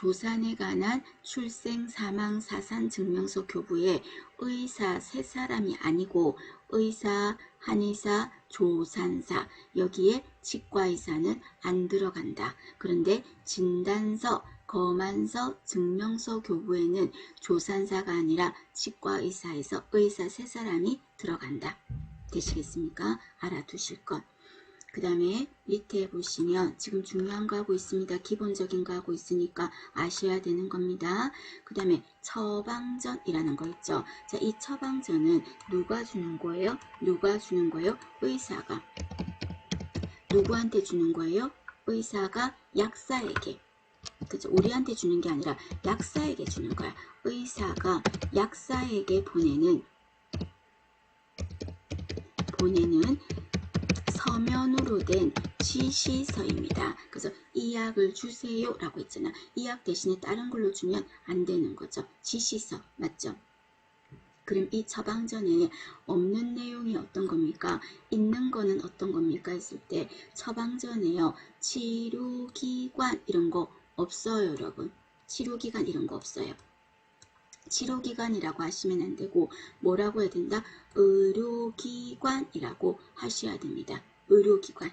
조산에 관한 출생, 사망, 사산 증명서 교부에 의사 세 사람이 아니고 의사, 한의사, 조산사, 여기에 치과의사는 안 들어간다. 그런데 진단서, 검안서, 증명서 교부에는 조산사가 아니라 치과의사에서 의사 세 사람이 들어간다. 되시겠습니까? 알아두실 것. 그 다음에 밑에 보시면 지금 중요한 거 하고 있습니다. 기본적인 거 하고 있으니까 아셔야 되는 겁니다. 그 다음에 처방전이라는 거 있죠. 자, 이 처방전은 누가 주는 거예요? 누가 주는 거예요? 의사가. 누구한테 주는 거예요? 의사가 약사에게. 그죠? 우리한테 주는 게 아니라 약사에게 주는 거야. 의사가 약사에게 보내는 서면으로 된 지시서입니다. 그래서 이 약을 주세요 라고 했잖아. 이 약 대신에 다른 걸로 주면 안 되는 거죠. 지시서 맞죠? 그럼 이 처방전에 없는 내용이 어떤 겁니까? 있는 거는 어떤 겁니까? 했을 때 처방전에요. 치료기관 이런 거 없어요 여러분. 치료기관 이런 거 없어요. 치료기관이라고 하시면 안 되고 뭐라고 해야 된다? 의료기관이라고 하셔야 됩니다. 의료기관.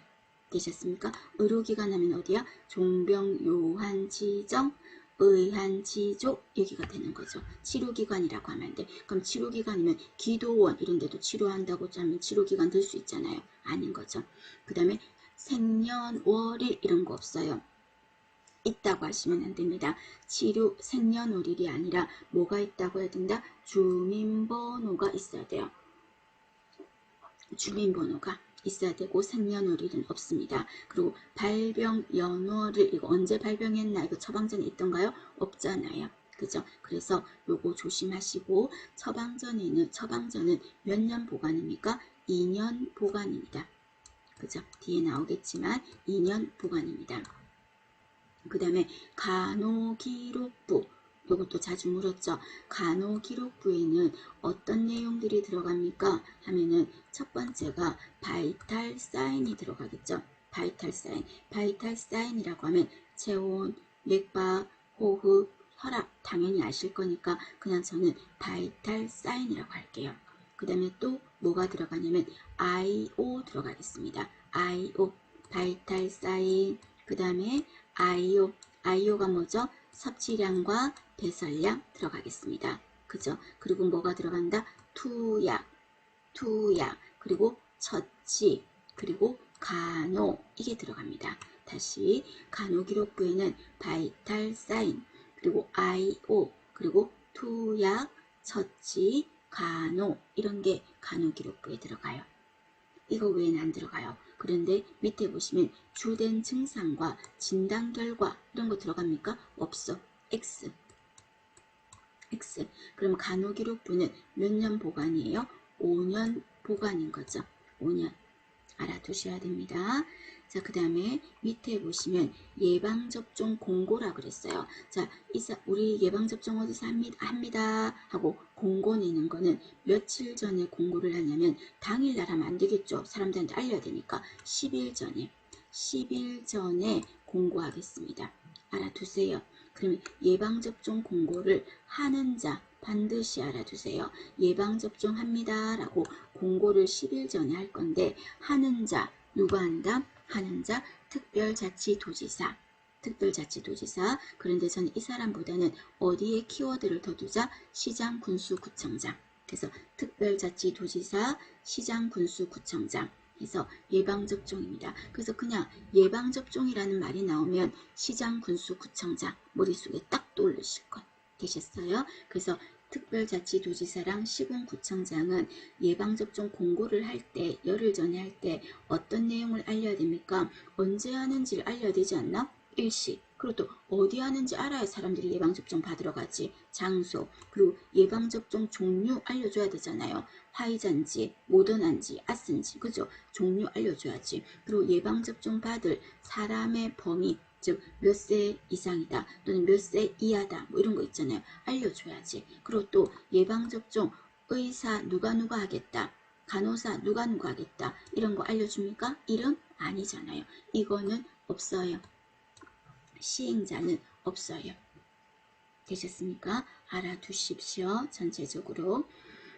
되셨습니까? 의료기관 하면 어디야? 종병요한지정, 의한지조 여기가 되는 거죠. 치료기관이라고 하면 안 돼. 그럼 치료기관이면 기도원 이런 데도 치료한다고 하면 치료기관 될 수 있잖아요. 아닌 거죠. 그 다음에 생년월일 이런 거 없어요. 있다고 하시면 안 됩니다. 치료 생년월일이 아니라 뭐가 있다고 해야 된다? 주민번호가 있어야 돼요. 주민번호가 있어야 되고 생년월일은 없습니다. 그리고 발병연월일 이거 언제 발병했나 이거 처방전에 있던가요? 없잖아요. 그죠? 그래서 요거 조심하시고 처방전은 몇 년 보관입니까? 2년 보관입니다. 그죠? 뒤에 나오겠지만 2년 보관입니다. 그 다음에 간호기록부 이것도 자주 물었죠. 간호기록부에는 어떤 내용들이 들어갑니까? 하면은 첫 번째가 바이탈 사인이 들어가겠죠. 바이탈 사인. 바이탈 사인이라고 하면 체온, 맥박, 호흡, 혈압 당연히 아실 거니까 그냥 저는 바이탈 사인이라고 할게요. 그 다음에 또 뭐가 들어가냐면 IO 들어가겠습니다. IO 바이탈 사인. 그 다음에 IO가 뭐죠? 섭취량과 배설량 들어가겠습니다. 그죠? 그리고 뭐가 들어간다? 투약, 그리고 처치, 그리고 간호 이게 들어갑니다. 다시 간호기록부에는 바이탈 사인, 그리고 IO, 그리고 투약, 처치, 간호 이런 게 간호기록부에 들어가요. 이거 외에는 안 들어가요. 그런데 밑에 보시면 주된 증상과 진단 결과 이런 거 들어갑니까? 없어. X. 그럼 간호기록부는 몇 년 보관이에요? 5년 보관인 거죠. 5년. 알아두셔야 됩니다. 자, 그 다음에 밑에 보시면 예방접종 공고라 그랬어요. 자, 우리 예방접종 어디서 합니다 하고 공고 내는 거는 며칠 전에 공고를 하냐면 당일날 하면 안 되겠죠. 사람들한테 알려야 되니까 10일 전에 공고하겠습니다. 알아두세요. 그러면 예방접종 공고를 하는 자 반드시 알아두세요. 예방접종 합니다 라고 공고를 10일 전에 할 건데 하는 자 누가 한다? 하는 자 특별자치도지사. 그런데 저는 이 사람보다는 어디에 키워드를 더 두자? 시장, 군수, 구청장. 그래서 특별자치도지사, 시장, 군수, 구청장 해서 예방접종입니다. 그래서 그냥 예방접종이라는 말이 나오면 시장, 군수, 구청장 머릿속에 딱 떠오르실 것 되셨어요? 그래서 특별자치도지사랑 시군구청장은 예방접종 공고를 할 때, 열흘 전에 할 때 어떤 내용을 알려야 됩니까? 언제 하는지를 알려야 되지 않나? 일시. 그리고 또 어디 하는지 알아야 사람들이 예방접종 받으러 가지. 장소. 그리고 예방접종 종류 알려줘야 되잖아요. 화이자인지, 모더나인지, 아스인지. 그죠? 종류 알려줘야지. 그리고 예방접종 받을 사람의 범위. 즉 몇 세 이상이다 또는 몇 세 이하다 뭐 이런 거 있잖아요. 알려줘야지. 그리고 또 예방접종 의사 누가 하겠다 간호사 누가 하겠다 이런 거 알려줍니까? 이름 아니잖아요. 이거는 없어요. 시행자는 없어요. 되셨습니까? 알아두십시오. 전체적으로.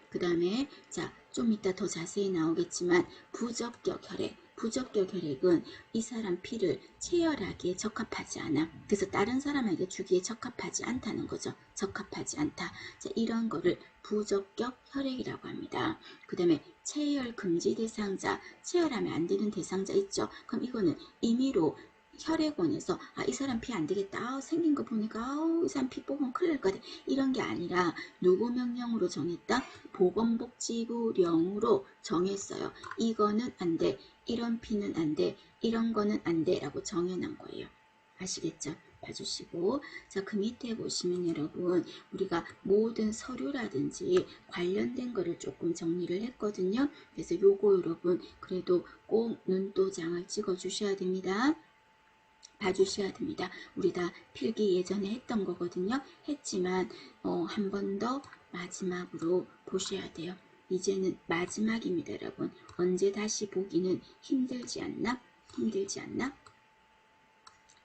그 다음에 자, 좀 이따 더 자세히 나오겠지만 부적격 혈액. 부적격 혈액은 이 사람 피를 체열하기에 적합하지 않아. 그래서 다른 사람에게 주기에 적합하지 않다는 거죠. 적합하지 않다. 자, 이런 거를 부적격 혈액이라고 합니다. 그 다음에 체열 금지 대상자, 체열하면 안 되는 대상자 있죠. 그럼 이거는 임의로 혈액원에서 이 사람 피 안 되겠다. 생긴 거 보니까 이 사람 피 뽑으면 큰일 날 것 같아. 이런 게 아니라 누구 명령으로 정했다? 보건복지부령으로 정했어요. 이거는 안 돼. 이런 피는 안 돼. 이런 거는 안 돼. 라고 정해놓은 거예요. 아시겠죠? 봐주시고. 자, 그 밑에 보시면 여러분, 우리가 모든 서류라든지 관련된 거를 조금 정리를 했거든요. 그래서 요거 여러분, 그래도 꼭 눈도장을 찍어 주셔야 됩니다. 봐주셔야 됩니다. 우리 다 필기 예전에 했던 거거든요. 했지만 한 번 더 마지막으로 보셔야 돼요. 이제는 마지막입니다, 여러분. 언제 다시 보기는 힘들지 않나? 힘들지 않나?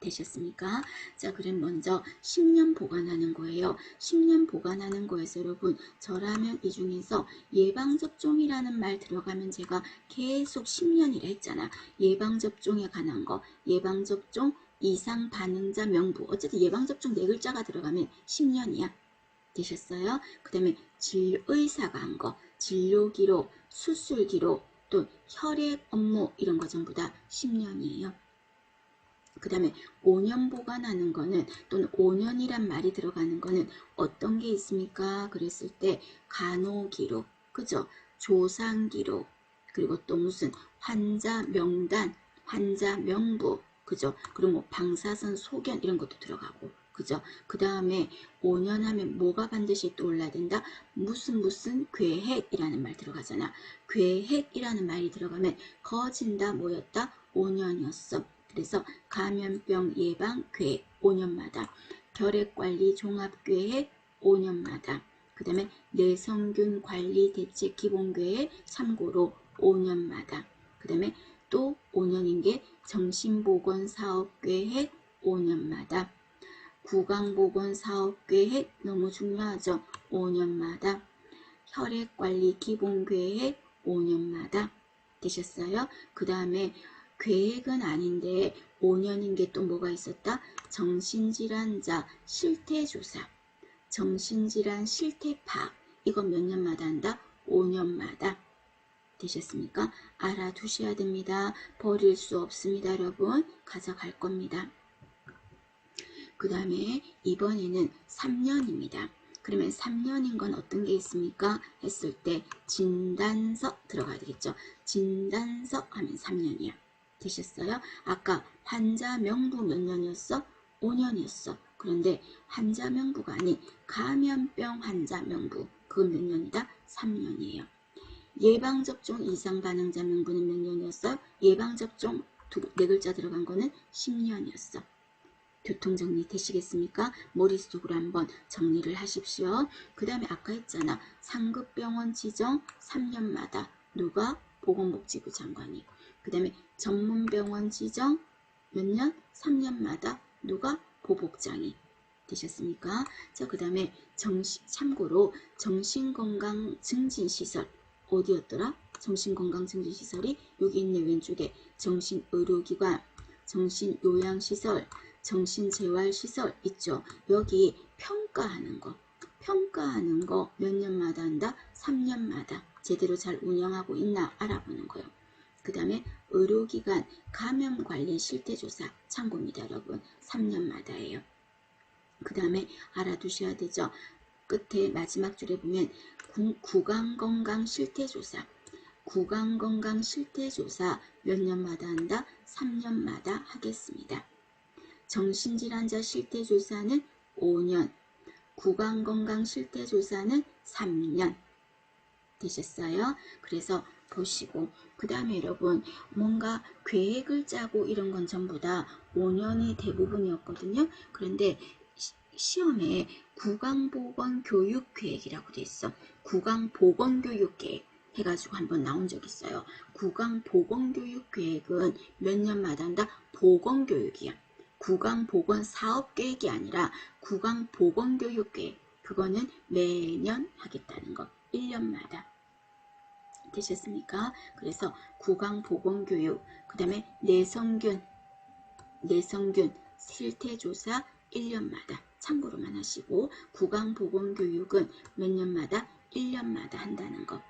되셨습니까? 자, 그럼 먼저 10년 보관하는 거예요. 10년 보관하는 거에서 여러분, 저라면 이 중에서 예방접종이라는 말 들어가면 제가 계속 10년이라 했잖아. 예방접종에 관한 거, 예방접종 이상 반응자 명부. 어쨌든 예방접종 4글자가 들어가면 10년이야. 되셨어요? 그 다음에 의사가 한 거, 진료기록, 수술기록, 또 혈액 업무 이런 거 전부 다 10년이에요. 그 다음에 5년 보관하는 거는 또는 5년이란 말이 들어가는 거는 어떤 게 있습니까? 그랬을 때 간호기록, 그죠? 조상기록, 그리고 또 무슨 환자 명단, 환자 명부, 그죠? 그리고 뭐 방사선 소견 이런 것도 들어가고, 그죠? 그 다음에 5년 하면 뭐가 반드시 떠올라야 된다? 무슨 계획이라는 말 들어가잖아. 계획이라는 말이 들어가면 거진다 뭐였다? 5년이었어. 그래서 감염병 예방 계획 5년마다, 결핵관리 종합계획 5년마다, 그 다음에 내성균 관리 대책 기본계획 참고로 5년마다, 그 다음에 또 5년인 게 정신보건사업계획 5년마다, 구강보건사업계획 너무 중요하죠. 5년마다, 혈액관리 기본계획 5년마다. 되셨어요? 그 다음에 계획은 아닌데 5년인 게 또 뭐가 있었다? 정신질환자 실태조사, 정신질환 실태파악. 이건 몇 년마다 한다? 5년마다. 되셨습니까? 알아두셔야 됩니다. 버릴 수 없습니다, 여러분. 가져갈 겁니다. 그 다음에 이번에는 3년입니다. 그러면 3년인 건 어떤 게 있습니까? 했을 때 진단서 들어가야 되겠죠. 진단서 하면 3년이야. 되셨어요? 아까 환자 명부 몇 년이었어? 5년이었어. 그런데 환자 명부가 아닌 감염병 환자 명부. 그건 몇 년이다? 3년이에요. 예방접종 이상 반응자 명부는 몇 년이었어? 예방접종 4글자 들어간 거는 10년이었어. 교통정리 되시겠습니까? 머릿속으로 한번 정리를 하십시오. 그 다음에 아까 했잖아. 상급병원 지정 3년마다 누가? 보건복지부 장관이. 그 다음에 전문병원 지정 몇 년? 3년마다 누가? 보복장이. 되셨습니까? 자, 그 다음에 참고로 정신건강증진시설 어디였더라? 정신건강증진시설이 여기 있네. 왼쪽에 정신의료기관, 정신요양시설, 정신재활시설 있죠. 여기 평가하는 거 몇 년마다 한다? 3년마다. 제대로 잘 운영하고 있나 알아보는 거예요. 그 다음에 의료기관 감염관리 실태조사 참고입니다, 여러분. 3년마다예요. 그 다음에 알아두셔야 되죠. 끝에 마지막 줄에 보면 구강건강실태조사, 구강건강실태조사 몇 년마다 한다? 3년마다 하겠습니다. 정신질환자 실태조사는 5년, 구강건강실태조사는 3년. 되셨어요? 그래서 보시고, 그 다음에 여러분 뭔가 계획을 짜고 이런 건 전부 다 5년이 대부분이었거든요. 그런데 시험에 구강보건교육계획이라고 돼 있어. 구강보건교육계획 해가지고 한번 나온 적 있어요. 구강보건교육계획은 몇 년마다 한다? 보건교육이야. 구강보건사업계획이 아니라 구강보건교육계획, 그거는 매년 하겠다는 거. 1년마다. 되셨습니까? 그래서 구강보건교육, 그 다음에 내성균 실태조사 1년마다 참고로만 하시고, 구강보건교육은 몇 년마다? 1년마다 한다는 거.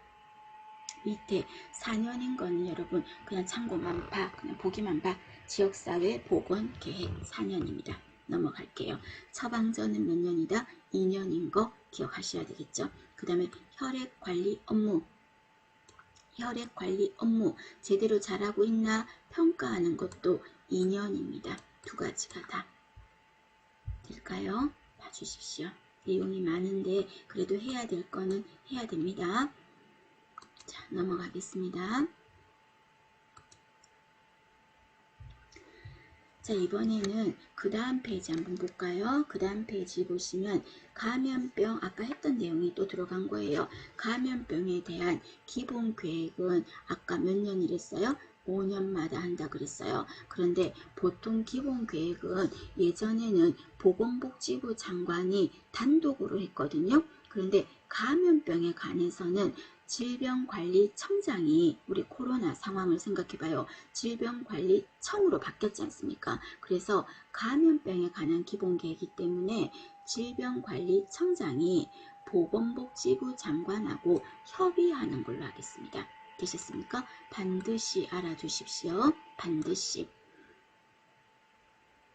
밑에 4년인 거는 여러분 그냥 참고만 봐, 그냥 보기만 봐. 지역사회 보건계획 4년입니다. 넘어갈게요. 처방전은 몇 년이다? 2년인 거 기억하셔야 되겠죠. 그 다음에 혈액관리 업무 제대로 잘하고 있나 평가하는 것도 2년입니다. 두 가지가 다 될까요? 봐주십시오. 내용이 많은데 그래도 해야 될 거는 해야 됩니다. 자, 넘어가겠습니다. 자, 이번에는 그 다음 페이지 한번 볼까요? 그 다음 페이지 보시면 감염병, 아까 했던 내용이 또 들어간 거예요. 감염병에 대한 기본 계획은 아까 몇 년이랬어요? 5년마다 한다 그랬어요. 그런데 보통 기본 계획은 예전에는 보건복지부 장관이 단독으로 했거든요. 그런데 감염병에 관해서는 질병관리청장이, 우리 코로나 상황을 생각해봐요. 질병관리청으로 바뀌었지 않습니까? 그래서 감염병에 관한 기본계획이기 때문에 질병관리청장이 보건복지부 장관하고 협의하는 걸로 하겠습니다. 되셨습니까? 반드시 알아두십시오. 반드시.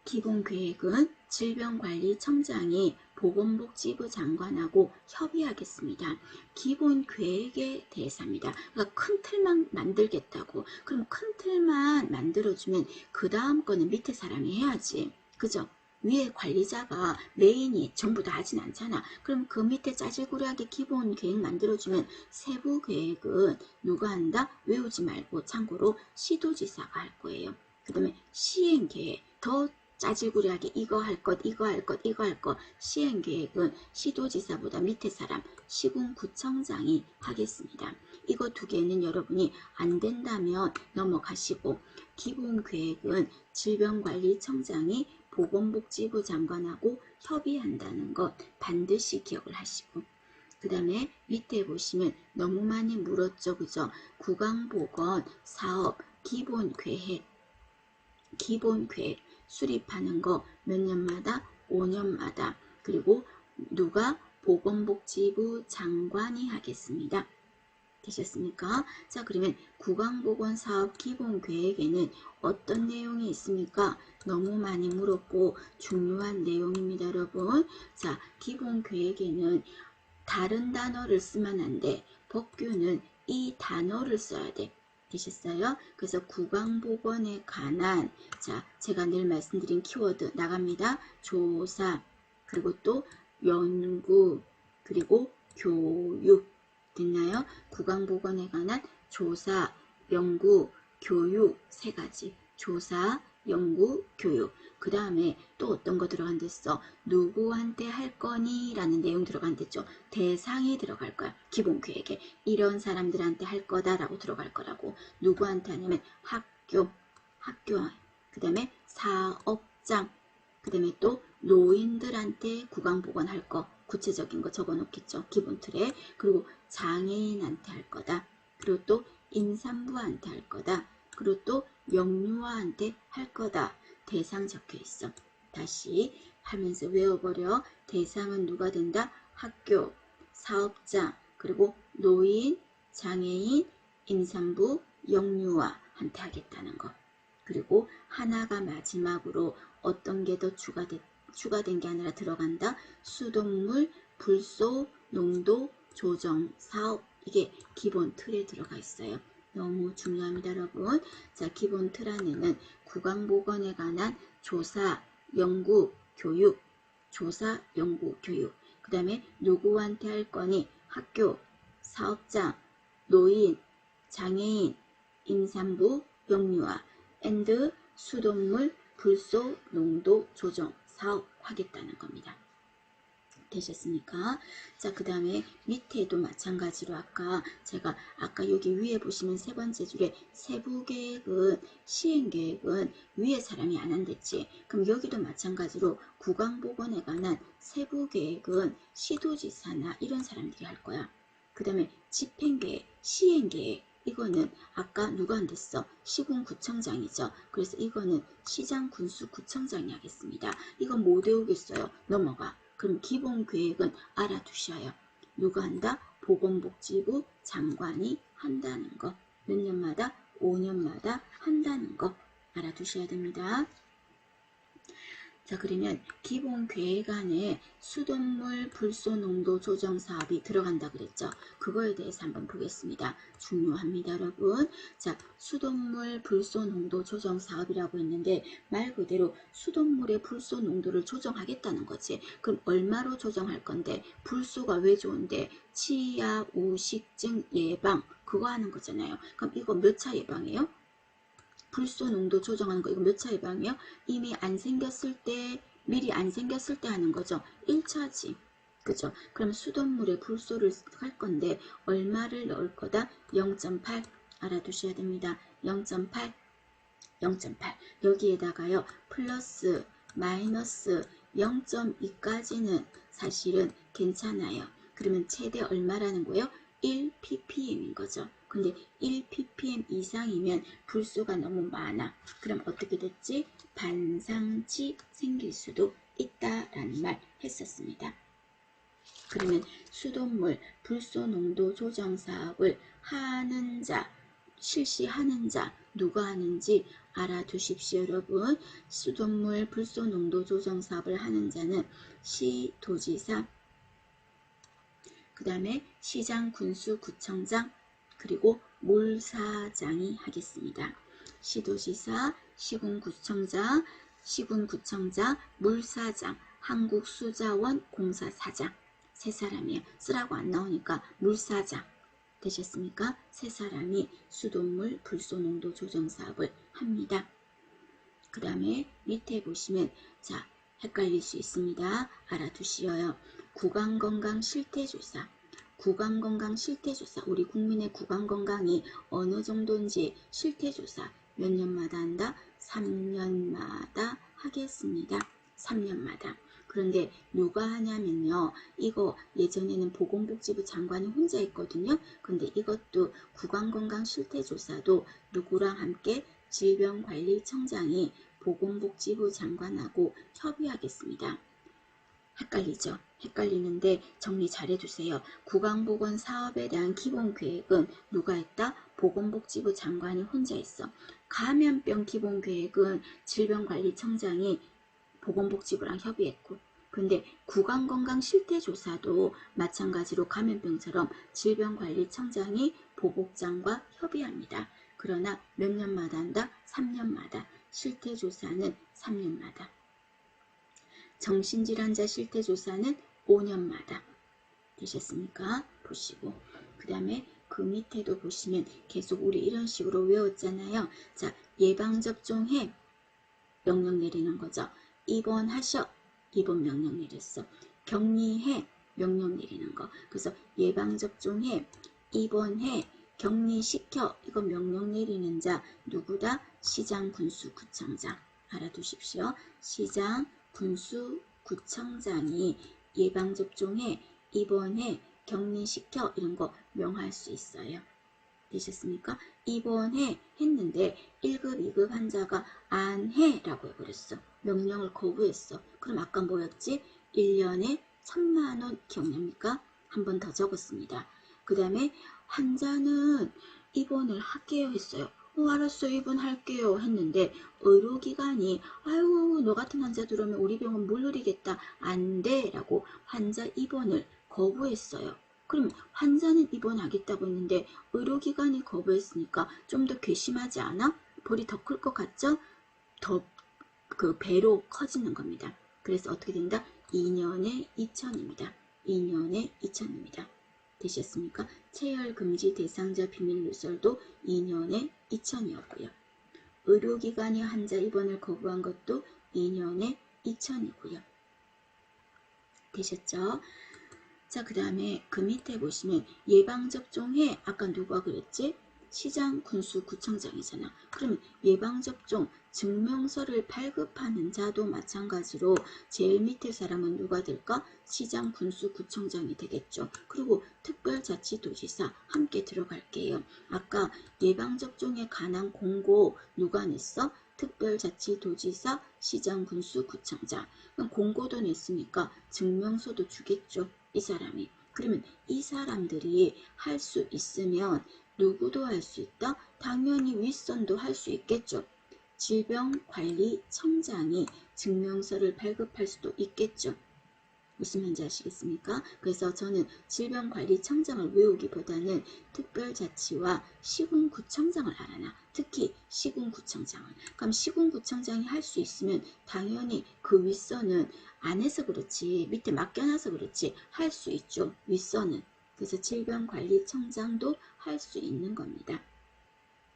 기본계획은 질병관리청장이 보건복지부 장관하고 협의하겠습니다. 기본계획에 대해서입니다. 그러니까 큰 틀만 만들겠다고. 그럼 큰 틀만 만들어주면 그 다음 거는 밑에 사람이 해야지. 그죠? 위에 관리자가 메인이 전부 다 하진 않잖아. 그럼 그 밑에 짜질구리하게 기본 계획 만들어주면 세부 계획은 누가 한다? 외우지 말고 참고로 시도지사가 할 거예요. 그 다음에 시행 계획, 더 짜질구리하게 이거 할 것, 이거 할 것, 이거 할 것, 시행 계획은 시도지사보다 밑에 사람 시군구청장이 하겠습니다. 이거 두 개는 여러분이 안 된다면 넘어가시고, 기본 계획은 질병관리청장이 보건복지부 장관하고 협의한다는 것 반드시 기억을 하시고, 그 다음에 밑에 보시면 너무 많이 물었죠, 그죠? 구강보건 사업 기본계획 수립하는 거 몇 년마다? 5년마다. 그리고 누가? 보건복지부 장관이 하겠습니다. 되셨습니까? 자, 그러면 구강보건사업 기본계획에는 어떤 내용이 있습니까? 너무 많이 물었고 중요한 내용입니다, 여러분. 자, 기본계획에는 다른 단어를 쓰면 안 돼. 법규는 이 단어를 써야 돼. 되셨어요? 그래서 구강보건에 관한, 자, 제가 늘 말씀드린 키워드 나갑니다. 조사, 그리고 또 연구, 그리고 교육. 됐나요? 구강보건에 관한 조사, 연구, 교육 세 가지. 조사, 연구, 교육. 그 다음에 또 어떤 거 들어간댔어? 누구한테 할 거니? 라는 내용 들어간댔죠. 대상이 들어갈 거야. 기본 계획에. 이런 사람들한테 할 거다라고 들어갈 거라고. 누구한테 하냐면 학교, 그 다음에 사업장, 그 다음에 또 노인들한테 구강보건 할 거. 구체적인 거 적어 놓겠죠. 기본 틀에. 그리고 장애인한테 할 거다. 그리고 또 임산부한테 할 거다. 그리고 또 영유아한테 할 거다. 대상 적혀 있어. 다시 하면서 외워버려. 대상은 누가 된다? 학교, 사업자, 그리고 노인, 장애인, 임산부, 영유아한테 하겠다는 거. 그리고 하나가 마지막으로 어떤 게 더 추가된 게 아니라 들어간다. 수돗물, 불소, 농도, 조정, 사업. 이게 기본 틀에 들어가 있어요. 너무 중요합니다, 여러분. 자, 기본 틀 안에는 구강보건에 관한 조사, 연구, 교육, 조사, 연구, 교육. 그 다음에 누구한테 할 거니? 학교, 사업장, 노인, 장애인, 임산부, 영유아, 앤드 수돗물, 불소, 농도, 조정, 사업 하겠다는 겁니다. 되셨습니까? 자, 그 다음에 밑에도 마찬가지로 제가 여기 위에 보시면 세 번째 줄에 세부계획은 시행계획은 위에 사람이 안 한댔지. 그럼 여기도 마찬가지로 구강보건에 관한 세부계획은 시도지사나 이런 사람들이 할 거야. 그 다음에 집행계획, 시행계획 이거는 아까 누가 안 됐어? 시군구청장이죠. 그래서 이거는 시장군수구청장이 하겠습니다. 이건 못 외우겠어요. 넘어가. 그럼 기본 계획은 알아두셔요. 누가 한다? 보건복지부 장관이 한다는 거. 몇 년마다? 5년마다 한다는 거 알아두셔야 됩니다. 자, 그러면 기본 계획 안에 수돗물 불소 농도 조정 사업이 들어간다 그랬죠. 그거에 대해서 한번 보겠습니다. 중요합니다, 여러분. 자, 수돗물 불소 농도 조정 사업이라고 했는데 말 그대로 수돗물의 불소 농도를 조정하겠다는 거지. 그럼 얼마로 조정할 건데 불소가 왜 좋은데 치아 우식증 예방 그거 하는 거잖아요. 그럼 이거 몇 차 예방이에요? 불소 농도 조정하는 거 이거 몇 차 예방이에요? 이미 안 생겼을 때 미리 안 생겼을 때 하는 거죠. 1차지. 그죠? 그럼 수돗물에 불소를 할 건데 얼마를 넣을 거다? 0.8 알아두셔야 됩니다. 0.8 0.8 여기에다가요. 플러스 마이너스 0.2까지는 사실은 괜찮아요. 그러면 최대 얼마라는 거예요? 1ppm인 거죠. 근데 1ppm 이상이면 불소가 너무 많아. 그럼 어떻게 됐지? 반상치 생길 수도 있다라는 말 했었습니다. 그러면 수돗물 불소 농도 조정 사업을 하는 자, 실시하는 자 누가 하는지 알아두십시오, 여러분. 수돗물 불소 농도 조정 사업을 하는 자는 시도지사, 그 다음에 시장 군수구청장 그리고 몰사장이 하겠습니다. 시도지사, 시군구청장, 몰사장, 한국수자원 공사사장 세 사람이에요. 쓰라고 안 나오니까 물사장 되셨습니까? 세 사람이 수돗물 불소 농도 조정 사업을 합니다. 그 다음에 밑에 보시면 자 헷갈릴 수 있습니다. 알아두시어요. 구강건강 실태조사. 구강건강 실태조사. 우리 국민의 구강건강이 어느 정도인지 실태조사 몇 년마다 한다? 3년마다 하겠습니다. 3년마다. 그런데 누가 하냐면요. 이거 예전에는 보건복지부 장관이 혼자 했거든요. 근데 이것도 구강건강 실태조사도 누구랑 함께 질병관리청장이 보건복지부 장관하고 협의하겠습니다. 헷갈리죠? 헷갈리는데 정리 잘 해주세요. 구강보건 사업에 대한 기본계획은 누가 했다? 보건복지부 장관이 혼자 했어. 감염병 기본계획은 질병관리청장이 보건복지부랑 협의했고 근데 구강건강 실태조사도 마찬가지로 감염병처럼 질병관리청장이 보복장과 협의합니다. 그러나 몇 년마다 한다? 3년마다. 실태조사는 3년마다. 정신질환자 실태조사는 5년마다. 되셨습니까? 보시고 그 다음에 그 밑에도 보시면 계속 우리 이런 식으로 외웠잖아요. 자, 예방접종해 명령 내리는 거죠. 입원하셔 입원 명령 내렸어. 격리해 명령 내리는 거. 그래서 예방접종해 입원해 격리시켜 이거 명령 내리는 자 누구다? 시장군수구청장 알아두십시오. 시장군수구청장이 예방접종해 입원해 격리시켜 이런 거 명할 수 있어요. 되셨습니까? 입원해 했는데 1급, 2급 환자가 안 해라고 해버렸어. 명령을 거부했어. 그럼 아까 뭐였지? 1년에 1000만원 기억납니까? 한 번 더 적었습니다. 그 다음에 환자는 입원을 할게요 했어요. 알았어 입원할게요 했는데 의료기관이 아유 너 같은 환자 들어오면 우리 병원 물놀이겠다 안 돼 라고 환자 입원을 거부했어요. 그럼 환자는 입원하겠다고 했는데 의료기관이 거부했으니까 좀 더 괘씸하지 않아? 벌이 더 클 것 같죠? 더 그 배로 커지는 겁니다. 그래서 어떻게 된다? 2년에 2천입니다. 2년에 2천입니다. 되셨습니까? 체열금지 대상자 비밀누설도 2년에 2천이었고요. 의료기관이 환자 입원을 거부한 것도 2년에 2천이고요. 되셨죠? 자, 그 다음에 그 밑에 보시면 예방접종해 아까 누가 그랬지? 시장 군수 구청장이잖아. 그러면 예방접종 증명서를 발급하는 자도 마찬가지로 제일 밑에 사람은 누가 될까? 시장 군수 구청장이 되겠죠. 그리고 특별자치도지사 함께 들어갈게요. 아까 예방접종에 관한 공고 누가 냈어? 특별자치도지사, 시장 군수 구청장. 그럼 공고도 냈으니까 증명서도 주겠죠. 이 사람이. 그러면 이 사람들이 할 수 있으면 누구도 할 수 있다? 당연히 윗선도 할 수 있겠죠. 질병관리청장이 증명서를 발급할 수도 있겠죠. 무슨 말인지 아시겠습니까? 그래서 저는 질병관리청장을 외우기보다는 특별자치와 시군구청장을 알아놔. 특히 시군구청장을. 그럼 시군구청장이 할 수 있으면 당연히 그 윗선은 안 해서 그렇지, 밑에 맡겨놔서 그렇지 할 수 있죠. 윗선은. 그래서 질병관리청장도 할 수 있는 겁니다.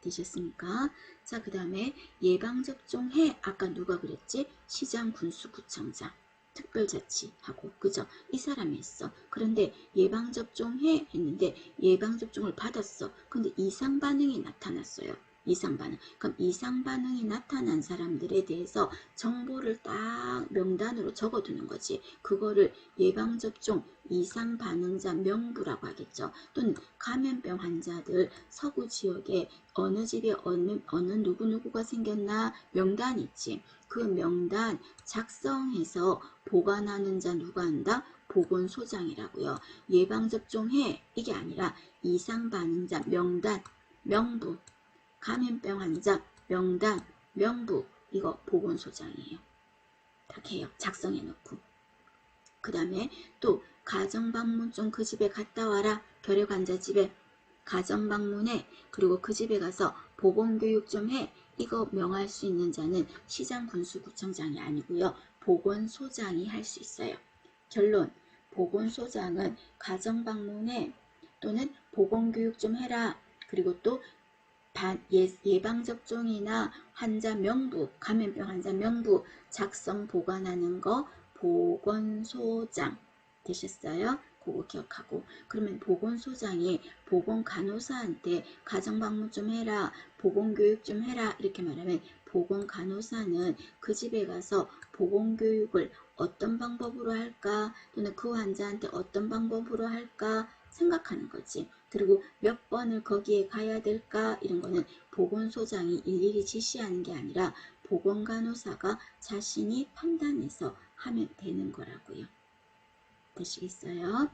되셨습니까? 자, 그 다음에 예방접종해 아까 누가 그랬지? 시장, 군수, 구청장. 특별자치하고 그죠? 이 사람이 했어. 그런데 예방접종해 했는데 예방접종을 받았어. 근데 이상반응이 나타났어요. 이상반응. 그럼 이상반응이 나타난 사람들에 대해서 정보를 딱 명단으로 적어두는 거지. 그거를 예방접종 이상반응자 명부라고 하겠죠. 또는 감염병 환자들 서구 지역에 어느 집에 어느 누구누구가 생겼나 명단 있지. 그 명단 작성해서 보관하는 자 누가 한다? 보건소장이라고요. 예방접종해 이게 아니라 이상반응자 명단, 명부, 감염병 환자 명단, 명부 이거 보건소장이에요. 다 해요. 작성해놓고. 그 다음에 또 가정방문 좀 그 집에 갔다 와라. 결핵 환자 집에 가정방문해. 그리고 그 집에 가서 보건교육 좀 해. 이거 명할 수 있는 자는 시장, 군수, 구청장이 아니고요. 보건소장이 할 수 있어요. 결론. 보건소장은 가정방문해 또는 보건교육 좀 해라. 그리고 또 예방접종이나 환자 명부, 감염병 환자 명부 작성 보관하는 거 보건소장 되셨어요? 그거 기억하고. 그러면 보건소장이 보건간호사한테 가정방문 좀 해라, 보건교육 좀 해라 이렇게 말하면 보건간호사는 그 집에 가서 보건교육을 어떤 방법으로 할까 또는 그 환자한테 어떤 방법으로 할까 생각하는 거지. 그리고 몇 번을 거기에 가야 될까 이런 거는 보건소장이 일일이 지시하는 게 아니라 보건간호사가 자신이 판단해서 하면 되는 거라고요. 되시겠어요?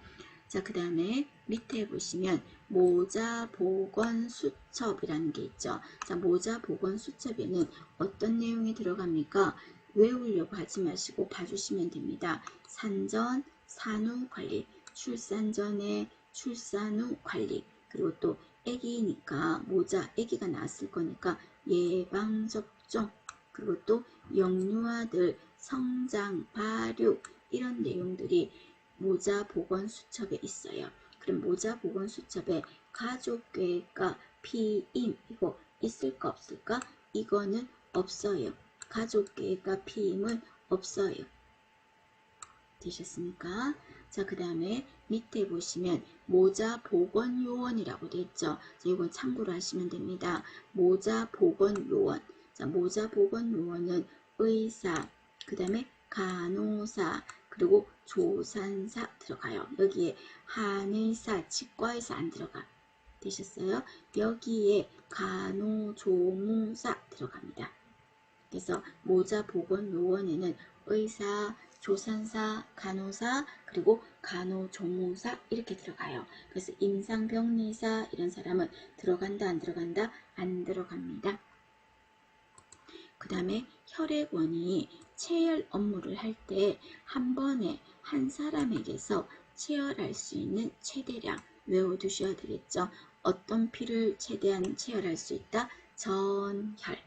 자, 그 다음에 밑에 보시면 모자보건수첩이라는 게 있죠. 자, 모자보건수첩에는 어떤 내용이 들어갑니까? 외우려고 하지 마시고 봐주시면 됩니다. 산전, 산후관리, 출산 전에 출산 후 관리, 그리고 또 아기니까 모자, 아기가 낳았을 거니까 예방접종, 그리고 또 영유아들 성장, 발육 이런 내용들이 모자보건수첩에 있어요. 그럼 모자보건수첩에 가족계획과 피임 이거 있을까 없을까? 이거는 없어요. 가족계획과 피임은 없어요. 되셨습니까? 자, 그 다음에 밑에 보시면 모자보건요원이라고 되어 있죠. 자, 이건 참고로 하시면 됩니다. 모자보건요원. 자, 모자보건요원은 의사, 그 다음에 간호사, 그리고 조산사 들어가요. 여기에 한의사, 치과의사 안 들어가. 되셨어요? 여기에 간호조무사 들어갑니다. 그래서 모자보건요원에는 의사, 조산사, 간호사, 그리고 간호조무사 이렇게 들어가요. 그래서 임상병리사 이런 사람은 들어간다 안 들어간다? 안 들어갑니다. 그 다음에 혈액원이 체열 업무를 할 때 한 번에 한 사람에게서 체열할 수 있는 최대량 외워두셔야 되겠죠. 어떤 피를 최대한 체열할 수 있다? 전혈.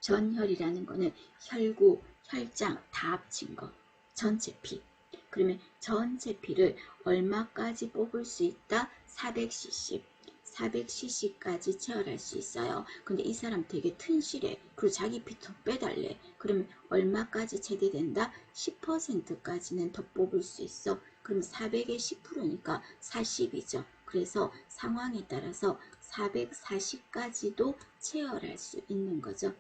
전혈이라는 거는 혈구, 혈장 다 합친 거. 전체 피. 그러면 전체 피를 얼마까지 뽑을 수 있다? 400cc. 400cc까지 체열할 수 있어요. 근데 이 사람 되게 튼실해. 그리고 자기 피 더 빼달래. 그러면 얼마까지 제대된다? 10%까지는 더 뽑을 수 있어. 그럼 400의 10%니까 40이죠. 그래서 상황에 따라서 440까지도 체열할 수 있는 거죠.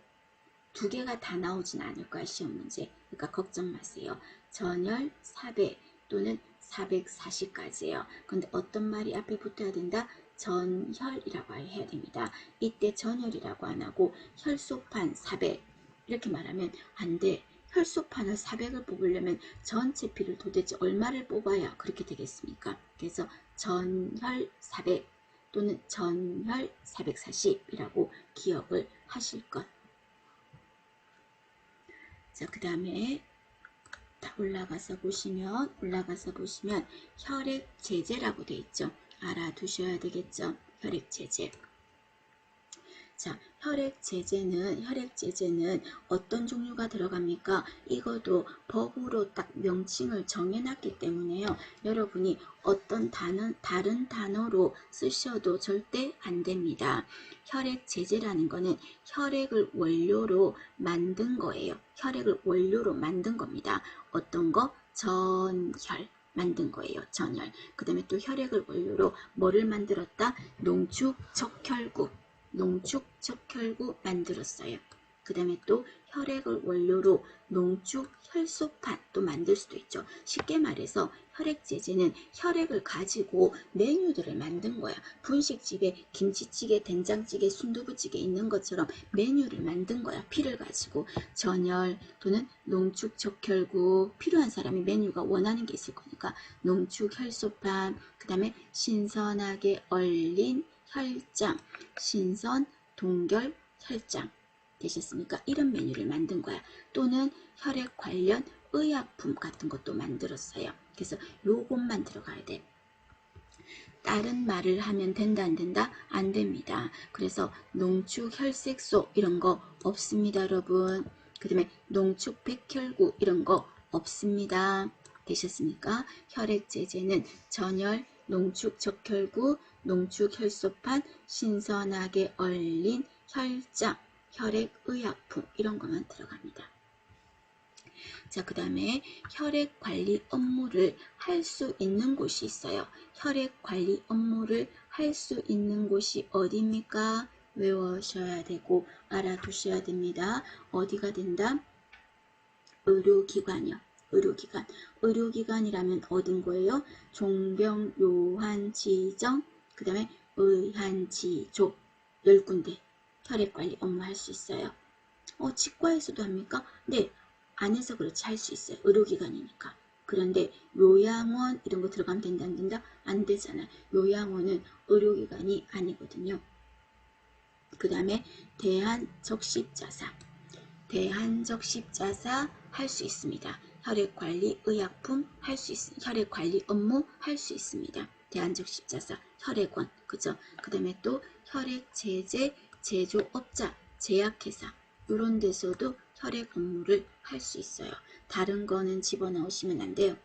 두 개가 다 나오진 않을 거야, 시험 문제. 그러니까 걱정 마세요. 전열 400 또는 440까지예요. 근데 어떤 말이 앞에 붙어야 된다? 전혈이라고 해야 됩니다. 이때 전혈이라고 안 하고 혈소판 400 이렇게 말하면 안 돼. 혈소판을 400을 뽑으려면 전체 피를 도대체 얼마를 뽑아야 그렇게 되겠습니까? 그래서 전혈 400 또는 전혈 440이라고 기억을 하실 것. 자, 그 다음에 올라가서 보시면 혈액 제제라고 돼 있죠. 알아두셔야 되겠죠. 혈액 제제. 자, 혈액 제제는 어떤 종류가 들어갑니까? 이것도 법으로 딱 명칭을 정해놨기 때문에요. 여러분이 어떤 다른 단어로 쓰셔도 절대 안 됩니다. 혈액 제제라는 거는 혈액을 원료로 만든 거예요. 혈액을 원료로 만든 겁니다. 어떤 거? 전혈. 만든 거예요. 전혈. 그 다음에 또 혈액을 원료로 뭐를 만들었다? 농축 적혈구. 농축 적혈구 만들었어요. 그 다음에 또 혈액을 원료로 농축 혈소판 또 만들 수도 있죠. 쉽게 말해서 혈액 제제는 혈액을 가지고 메뉴들을 만든 거야. 분식집에 김치찌개, 된장찌개, 순두부찌개 있는 것처럼 메뉴를 만든 거야. 피를 가지고 전혈 또는 농축 적혈구 필요한 사람이 메뉴가 원하는 게 있을 거니까 농축 혈소판 그 다음에 신선하게 얼린 혈장, 신선, 동결, 혈장 되셨습니까? 이런 메뉴를 만든 거야. 또는 혈액 관련 의약품 같은 것도 만들었어요. 그래서 요것만 들어가야 돼. 다른 말을 하면 된다 안 된다? 안 됩니다. 그래서 농축 혈색소 이런 거 없습니다, 여러분. 그 다음에 농축 백혈구 이런 거 없습니다. 되셨습니까? 혈액 제제는 전혈, 농축 적혈구, 농축 혈소판, 신선하게 얼린 혈장, 혈액 의약품 이런 것만 들어갑니다. 자, 그 다음에 혈액 관리 업무를 할 수 있는 곳이 있어요. 혈액 관리 업무를 할 수 있는 곳이 어디입니까? 외우셔야 되고 알아두셔야 됩니다. 어디가 된다? 의료기관이요. 의료기관. 의료기관이라면 어딘 거예요? 종병, 요한, 지정, 그 다음에 의한지조 10군데 혈액관리 업무 할 수 있어요. 치과에서도 합니까? 네. 안에서 그렇지 할 수 있어요. 의료기관이니까. 그런데 요양원 이런 거 들어가면 된다 안 된다? 안 되잖아. 요양원은 의료기관이 아니거든요. 그 다음에 대한적십자사. 대한적십자사 할 수 있습니다. 혈액관리 의약품 할 수 있습니다. 혈액관리 업무 할 수 있습니다. 대한적십자사 혈액원 그죠? 그 다음에 또 혈액제제 제조업자 제약회사 이런 데서도 혈액 업무를 할 수 있어요. 다른 거는 집어넣으시면 안 돼요.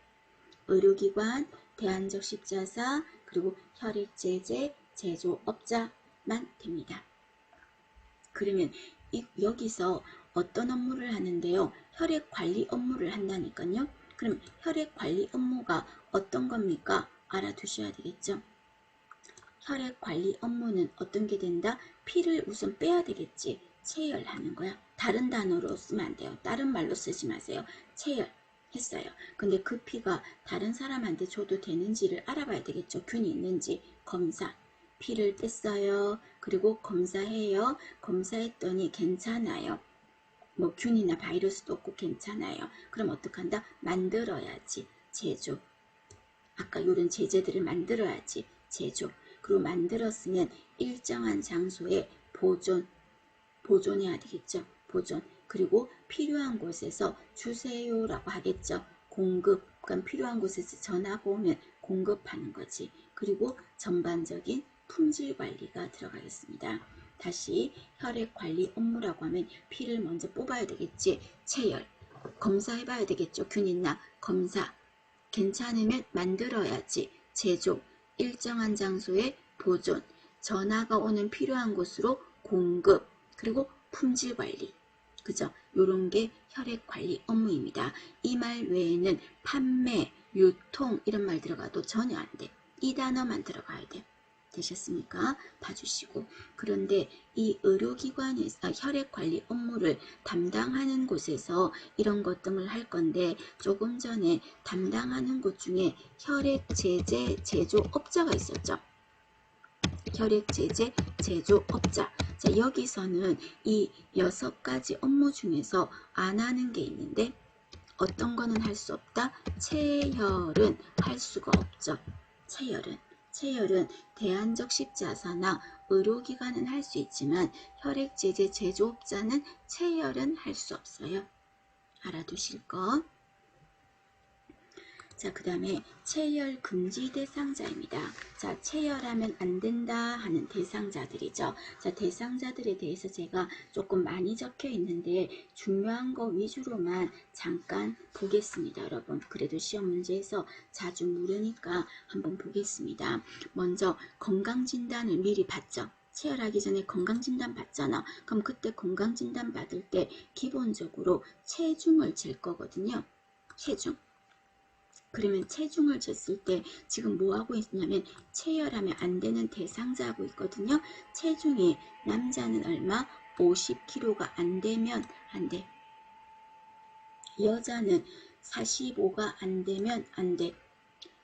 의료기관, 대한적십자사, 그리고 혈액제제 제조업자만 됩니다. 그러면 여기서 어떤 업무를 하는데요? 혈액관리 업무를 한다니까요. 그럼 혈액관리 업무가 어떤 겁니까? 알아두셔야 되겠죠. 혈액관리 업무는 어떤 게 된다? 피를 우선 빼야 되겠지. 체열하는 거야. 다른 단어로 쓰면 안 돼요. 다른 말로 쓰지 마세요. 체열했어요. 근데 그 피가 다른 사람한테 줘도 되는지를 알아봐야 되겠죠. 균이 있는지 검사. 피를 뺐어요. 그리고 검사해요. 검사했더니 괜찮아요. 뭐 균이나 바이러스도 없고 괜찮아요. 그럼 어떡한다? 만들어야지. 제조. 아까 요런 제재들을 만들어야지. 제조. 그리고 만들었으면 일정한 장소에 보존해야 되겠죠. 보존. 그리고 필요한 곳에서 주세요라고 하겠죠. 공급. 그럼 필요한 곳에서 전화가 오면 공급하는 거지. 그리고 전반적인 품질 관리가 들어가겠습니다. 다시 혈액 관리 업무라고 하면 피를 먼저 뽑아야 되겠지. 체열. 검사해봐야 되겠죠. 균 있나? 검사. 괜찮으면 만들어야지. 제조. 일정한 장소에 보존. 전화가 오는 필요한 곳으로 공급, 그리고 품질 관리. 그죠? 요런 게 혈액 관리 업무입니다. 이 말 외에는 판매, 유통 이런 말 들어가도 전혀 안 돼. 이 단어만 들어가야 돼. 되셨습니까? 봐주시고. 그런데 이 의료기관에서 혈액관리 업무를 담당하는 곳에서 이런 것 등을 할 건데, 조금 전에 담당하는 곳 중에 혈액제제 제조업자가 있었죠. 혈액제제 제조업자. 자, 여기서는 이 6가지 업무 중에서 안 하는 게 있는데, 어떤 거는 할 수 없다? 체혈은 할 수가 없죠. 체혈은 대안적 십자사나 의료기관은 할 수 있지만 혈액제제 제조업자는 체혈은 할 수 없어요. 알아두실 것. 자, 그 다음에 체혈 금지 대상자입니다. 자, 체혈하면 안 된다 하는 대상자들이죠. 자, 대상자들에 대해서 제가 조금 많이 적혀 있는데 중요한 거 위주로만 잠깐 보겠습니다, 여러분. 그래도 시험 문제에서 자주 물으니까 한번 보겠습니다. 먼저 건강진단을 미리 받죠. 체혈하기 전에 건강진단 받잖아. 그럼 그때 건강진단 받을 때 기본적으로 체중을 잴 거거든요. 체중. 그러면 체중을 쟀을 때 지금 뭐 하고 있냐면 체혈하면 안 되는 대상자 하고 있거든요. 체중이 남자는 얼마? 50kg가 안 되면 안 돼. 여자는 45가 안 되면 안 돼.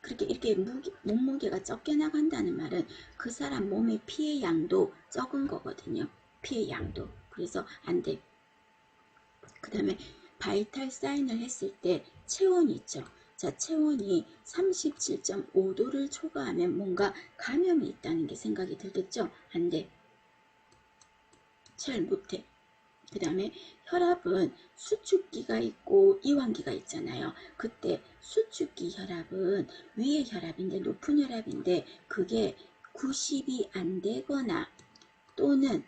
그렇게 이렇게 몸무게가 적게 나간다는 말은 그 사람 몸의 피의 양도 적은 거거든요. 피의 양도. 그래서 안 돼. 그 다음에 바이탈 사인을 했을 때 체온이 있죠. 자, 체온이 37.5도를 초과하면 뭔가 감염이 있다는 게 생각이 들겠죠? 안 돼. 잘 못해. 그 다음에 혈압은 수축기가 있고 이완기가 있잖아요. 그때 수축기 혈압은 위의 혈압인데, 높은 혈압인데 그게 90이 안 되거나 또는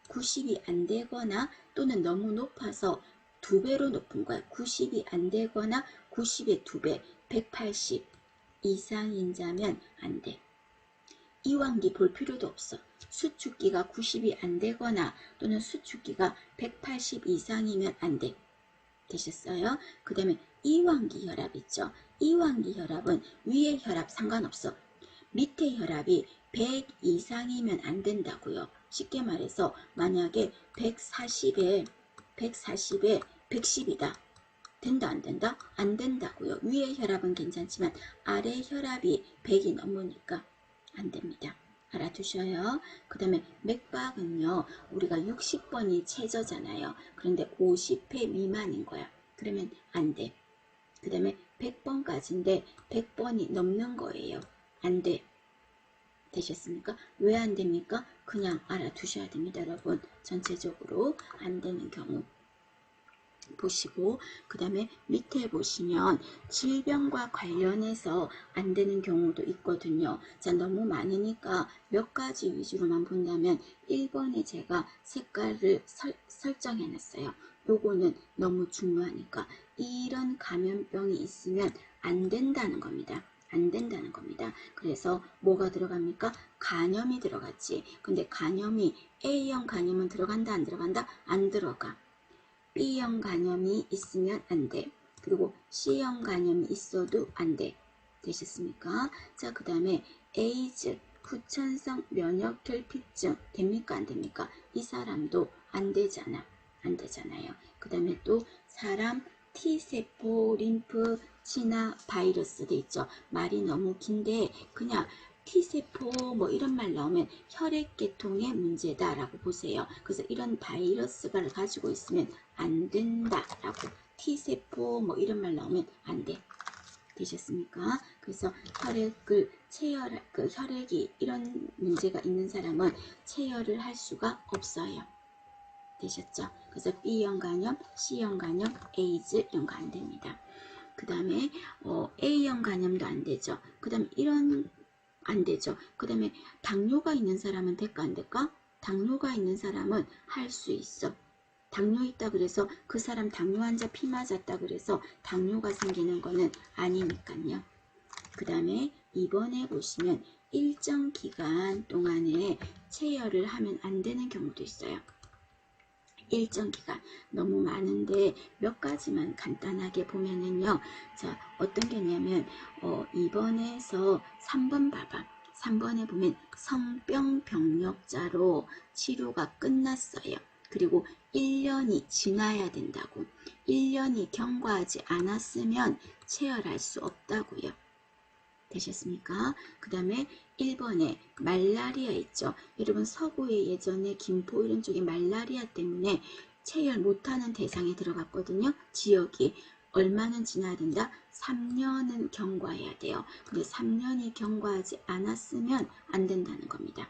90이 안 되거나 또는 너무 높아서 2배로 높은 거야. 90이 안 되거나 90의 2배, 180 이상인 자면 안 돼. 이완기 볼 필요도 없어. 수축기가 90이 안 되거나 또는 수축기가 180 이상이면 안 돼. 되셨어요? 그 다음에 이완기 혈압 있죠. 이완기 혈압은 위의 혈압 상관없어. 밑에 혈압이 100 이상이면 안 된다고요. 쉽게 말해서 만약에 140에 110이다. 된다 안 된다? 안 된다고요. 위의 혈압은 괜찮지만 아래 혈압이 100이 넘으니까 안 됩니다. 알아두셔요. 그 다음에 맥박은요. 우리가 60번이 최저잖아요. 그런데 50회 미만인 거야. 그러면 안 돼. 그 다음에 100번까지인데 100번이 넘는 거예요. 안 돼. 되셨습니까? 왜 안 됩니까? 그냥 알아두셔야 됩니다, 여러분. 전체적으로 안 되는 경우 보시고, 그 다음에 밑에 보시면 질병과 관련해서 안 되는 경우도 있거든요. 자, 너무 많으니까 몇 가지 위주로만 본다면 1번에 제가 색깔을 설정해 놨어요. 요거는 너무 중요하니까 이런 감염병이 있으면 안 된다는 겁니다. 안 된다는 겁니다. 그래서 뭐가 들어갑니까? 간염이 들어갔지. 근데 간염이 A형 간염은 들어간다 안 들어간다? 안 들어가. B형 간염이 있으면 안 돼. 그리고 C형 간염이 있어도 안 돼. 되셨습니까? 자, 그 다음에 에이즈, 후천성 면역결핍증 됩니까? 안 됩니까? 이 사람도 안 되잖아. 안 되잖아요. 그 다음에 또 사람 T세포, 림프, 진화 바이러스 돼 있죠. 말이 너무 긴데 그냥 T세포 뭐 이런 말 나오면 혈액계통의 문제다라고 보세요. 그래서 이런 바이러스가 가지고 있으면 안 된다라고, T세포 뭐 이런 말 나오면 안 돼. 되셨습니까? 그래서 혈액이 이런 문제가 있는 사람은 체혈을 할 수가 없어요. 되셨죠? 그래서 B형 간염, C형 간염, 에이즈 이런 거 안 됩니다. 그 다음에 A형 간염도 안 되죠. 그 다음에 이런 안 되죠. 그 다음에 당뇨가 있는 사람은 될까 안 될까? 당뇨가 있는 사람은 할 수 있어. 당뇨 있다 그래서 그 사람 당뇨 환자 피 맞았다 그래서 당뇨가 생기는 거는 아니니까요. 그 다음에 이번에 보시면 일정 기간 동안에 체열을 하면 안 되는 경우도 있어요. 일정 기간 너무 많은데 몇 가지만 간단하게 보면은요. 자, 어떤 게냐면 2번에서 3번 봐봐. 3번에 보면 성병병력자로 치료가 끝났어요. 그리고 1년이 지나야 된다고. 1년이 경과하지 않았으면 체열할 수 없다고요. 되셨습니까? 그 다음에 1번에 말라리아 있죠. 여러분 서구에 예전에 김포 이런 쪽에 말라리아 때문에 체열 못하는 대상에 들어갔거든요. 지역이 얼마는 지나야 된다? 3년은 경과해야 돼요. 근데 3년이 경과하지 않았으면 안 된다는 겁니다.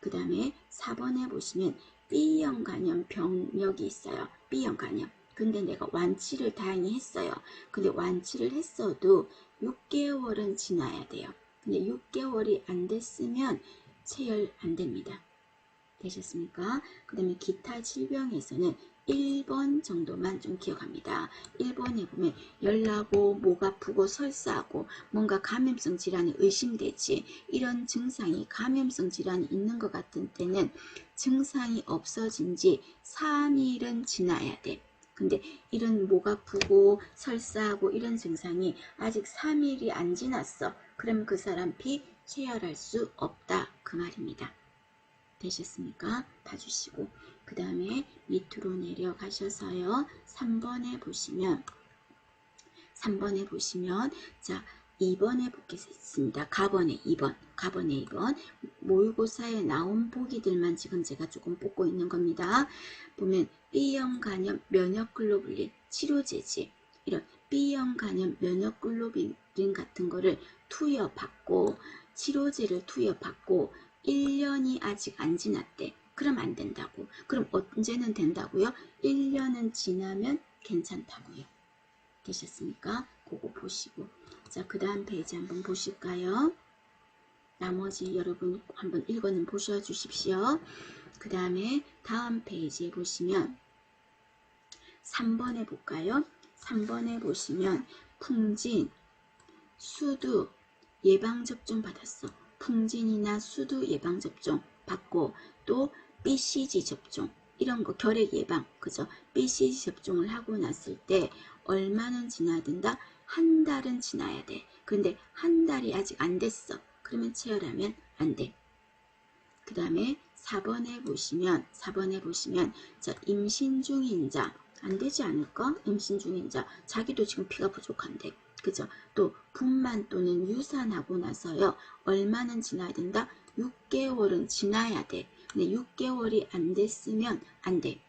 그 다음에 4번에 보시면 B형 간염 병력이 있어요. B형 간염. 근데 내가 완치를 다행히 했어요. 근데 완치를 했어도 6개월은 지나야 돼요. 근데 6개월이 안 됐으면 체열 안 됩니다. 되셨습니까? 그 다음에 기타 질병에서는 1번 정도만 좀 기억합니다. 1번에 보면 열나고 목 아프고 설사하고 뭔가 감염성 질환이 의심되지, 이런 증상이 감염성 질환이 있는 것 같은 때는 증상이 없어진 지 3일은 지나야 돼. 근데 이런 목 아프고 설사하고 이런 증상이 아직 3일이 안 지났어. 그럼 그 사람 피 체열할 수 없다, 그 말입니다. 되셨습니까? 봐주시고 그 다음에 밑으로 내려가셔서요. 3번에 보시면 자 2번에 보겠습니다. 가번에 2번 모의고사에 나온 보기들만 지금 제가 조금 뽑고 있는 겁니다. 보면 B형 간염 면역글로불린 치료제지, 이런 B형 간염 면역글로불린 같은 거를 투여받고 치료제를 투여받고 1년이 아직 안 지났대. 그럼 안 된다고. 그럼 언제는 된다고요? 1년은 지나면 괜찮다고요. 되셨습니까? 그거 보시고. 자, 그 다음 페이지 한번 보실까요? 나머지 여러분 한번 읽어는 보셔 주십시오. 그 다음에 다음 페이지에 보시면 3번에 볼까요? 3번에 보시면 풍진, 수두 예방접종 받았어. 풍진이나 수두 예방접종 받고 또 BCG 접종 이런 거 결핵 예방, 그죠? BCG 접종을 하고 났을 때 얼마는 지나야 된다? 한 달은 지나야 돼. 근데 한 달이 아직 안 됐어. 그러면 체열하면 안 돼. 그 다음에 4번에 보시면 자, 임신 중인 자 안 되지 않을까? 임신 중인 자 자기도 지금 피가 부족한데, 그죠? 또 분만 또는 유산하고 나서요. 얼마는 지나야 된다? 6개월은 지나야 돼. 근데 6개월이 안 됐으면 안 돼.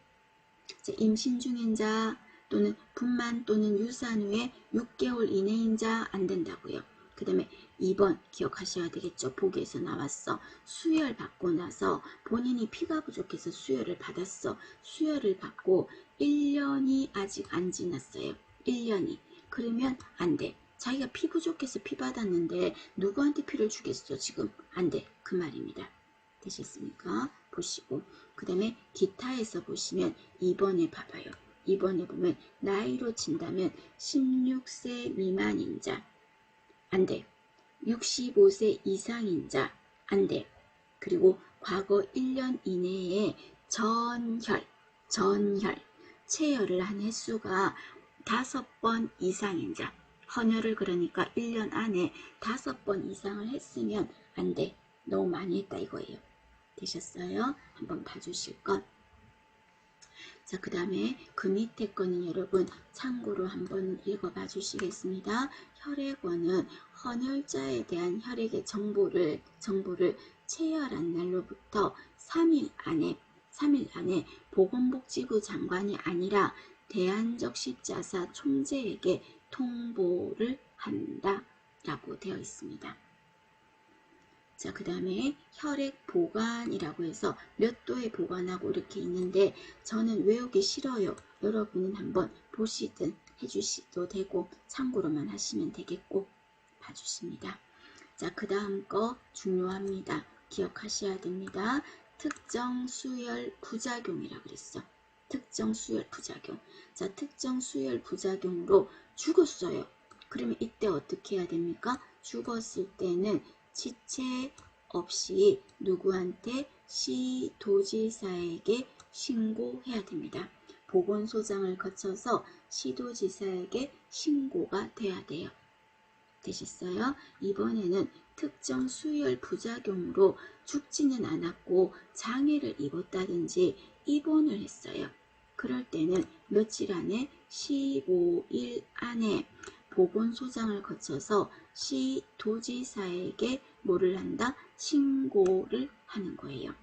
자, 임신 중인 자 또는 분만 또는 유산 후에 6개월 이내인 자 안 된다고요. 그 다음에 2번 기억하셔야 되겠죠. 보기에서 나왔어. 수혈 받고 나서 본인이 피가 부족해서 수혈을 받았어. 수혈을 받고 1년이 아직 안 지났어요. 1년이. 그러면 안 돼. 자기가 피 부족해서 피 받았는데 누구한테 피를 주겠어 지금? 안 돼. 그 말입니다. 되셨습니까? 보시고 그 다음에 기타에서 보시면 2번에 봐봐요. 2번에 보면 나이로 친다면 16세 미만인 자 안 돼. 65세 이상인 자 안 돼. 그리고 과거 1년 이내에 전혈 체열을 한 횟수가 5번 이상인 자, 헌혈을 그러니까 1년 안에 5번 이상을 했으면 안 돼. 너무 많이 했다 이거예요. 되셨어요? 한번 봐주실 것. 자, 그 다음에 그 밑에 거는 여러분 참고로 한번 읽어봐 주시겠습니다. 혈액원은 헌혈자에 대한 혈액의 정보를 체열한 날로부터 3일 안에 보건복지부 장관이 아니라 대한적 십자사 총재에게 통보를 한다 라고 되어 있습니다. 자, 그 다음에 혈액 보관이라고 해서 몇 도에 보관하고 이렇게 있는데 저는 외우기 싫어요. 여러분은 한번 보시든 해주시도 되고 참고로만 하시면 되겠고 봐주십니다. 자, 그 다음 거 중요합니다. 기억하셔야 됩니다. 특정 수혈 부작용이라고 그랬어. 특정 수혈 부작용. 자, 특정 수혈 부작용으로 죽었어요. 그러면 이때 어떻게 해야 됩니까? 죽었을 때는 지체 없이 누구한테 시도지사에게 신고해야 됩니다. 보건소장을 거쳐서 시도지사에게 신고가 돼야 돼요. 되셨어요? 이번에는 특정 수혈 부작용으로 죽지는 않았고 장애를 입었다든지 입원을 했어요. 그럴 때는 며칠 안에 15일 안에 보건소장을 거쳐서 시도지사에게 뭐를 한다? 신고를 하는 거예요.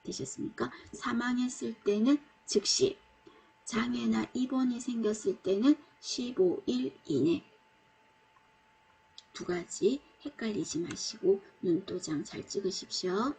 되셨습니까? 사망했을 때는 즉시, 장애나 입원이 생겼을 때는 15일 이내. 두 가지 헷갈리지 마시고 눈도장 잘 찍으십시오.